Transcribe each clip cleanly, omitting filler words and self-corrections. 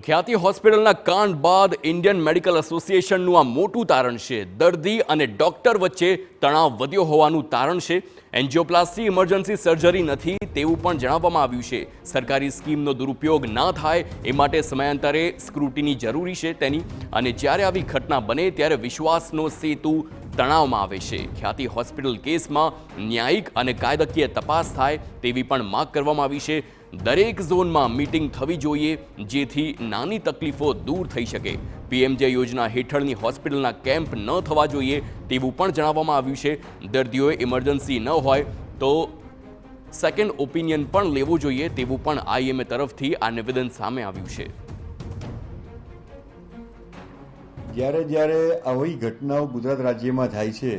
તો ખ્યાતિ હોસ્પિટલના કાંડ બાદ ઇન્ડિયન મેડિકલ એસોસિએશનનું આ મોટું તારણ છે. દર્દી અને ડોક્ટર વચ્ચે તણાવ વધ્યો હોવાનું તારણ છે. એન્જિયોપ્લાસ્ટી ઇમરજન્સી સર્જરી નથી તેવું પણ જણાવવામાં આવ્યું છે. સરકારી સ્કીમનો દુરુપયોગ ના થાય એ માટે સમયાંતરે સ્ક્રુટિની જરૂરી છે તેની, અને જ્યારે આવી ઘટના બને ત્યારે વિશ્વાસનો સેતુ તણાવમાં આવે છે. ખ્યાતિ હોસ્પિટલ કેસમાં ન્યાયિક અને કાયદાકીય તપાસ થાય તેવી પણ માંગ કરવામાં આવી છે. દરેક ઝોનમાં મીટિંગ થવી જોઈએ જેથી નાની તકલીફો દૂર થઈ શકે. પીએમજે યોજના હેઠળની હોસ્પિટલના કેમ્પ ન થવા જોઈએ તેવું પણ જણાવવામાં આવ્યું છે. દર્દીઓએ ઇમરજન્સી ન હોય તો સેકન્ડ ઓપિનિયન પણ લેવું જોઈએ તેવું પણ આઈએમએ તરફથી આ નિવેદન સામે આવ્યું છે. જ્યારે આવી ઘટનાઓ ગુજરાત રાજ્યમાં થાય છે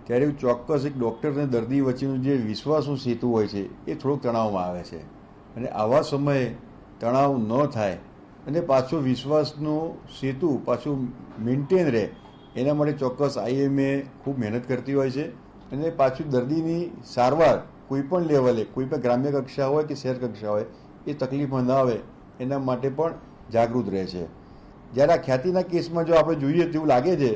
ત્યારે ચોક્કસ એક ડૉક્ટર અને દર્દી વચ્ચેનું જે વિશ્વાસનું સેતુ હોય છે એ થોડોક તણાવમાં આવે છે, અને આવા સમયે તણાવ ન થાય અને પાછો વિશ્વાસનું સેતુ પાછું મેન્ટેન રહે એના માટે ચોક્કસ આઈએમએ ખૂબ મહેનત કરતી હોય છે. અને પાછું દર્દીની સારવાર કોઈ પણ લેવલે, કોઈ પણ ગ્રામ્ય કક્ષા હોય કે શહેર કક્ષા હોય, એ તકલીફમાં ના આવે એના માટે પણ જાગૃત રહે છે. જ્યારે આ ખ્યાતિના કેસમાં જો આપણે જોઈએ તો એવું લાગે છે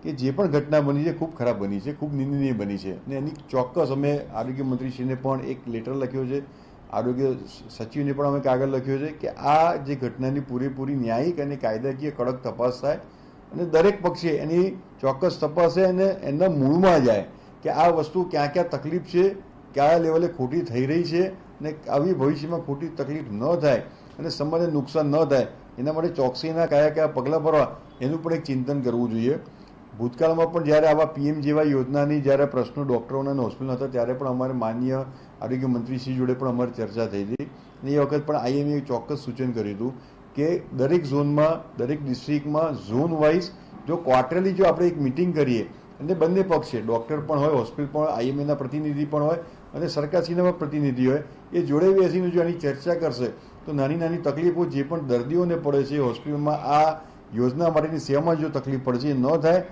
કે જે પણ ઘટના બની છે ખૂબ ખરાબ બની છે, ખૂબ નિંદનીય બની છે, અને એની ચોક્કસ અમે આરોગ્ય મંત્રીશ્રીને પણ એક લેટર લખ્યો છે, આરોગ્ય સચિવને પણ અમે કાગળ લખ્યો છે કે આ જે ઘટનાની પૂરેપૂરી ન્યાયિક અને કાયદાકીય કડક તપાસ થાય અને દરેક પક્ષે એની ચોક્કસ તપાસે અને એના મૂળમાં જાય કે આ વસ્તુ ક્યાં ક્યાં તકલીફ છે, કયા લેવલે ખોટી થઈ રહી છે, અને આવી ભવિષ્યમાં ખોટી તકલીફ ન થાય અને સમાજને નુકસાન ન થાય એના માટે ચોકસીના કયા કયા પગલાં ભરવા એનું પણ એક ચિંતન કરવું જોઈએ. ભૂતકાળમાં પણ જ્યારે આવા પીએમ જેવા યોજનાની જ્યારે પ્રશ્નો ડૉક્ટરોના અને હોસ્પિટલ હતા ત્યારે પણ અમારે માનનીય આરોગ્ય મંત્રીશ્રી જોડે પણ અમારી ચર્ચા થઈ હતી, અને એ વખત પણ આઈએમએ ચોક્કસ સૂચન કર્યું હતું કે દરેક ઝોનમાં, દરેક ડિસ્ટ્રિક્ટમાં ઝોન વાઇઝ જો ક્વાર્ટરલી જો આપણે એક મિટિંગ કરીએ અને બંને પક્ષે ડૉક્ટર પણ હોય, હોસ્પિટલ પણ, આઈએમએના પ્રતિનિધિ પણ હોય અને સરકારશ્રીના પણ પ્રતિનિધિ હોય, એ જોડે બેસીને જો આની ચર્ચા કરશે તો નાની નાની તકલીફો જે પણ દર્દીઓને પડે છે હોસ્પિટલમાં આ યોજના માટેની સેવામાં જો તકલીફ પડે છે એ ન થાય.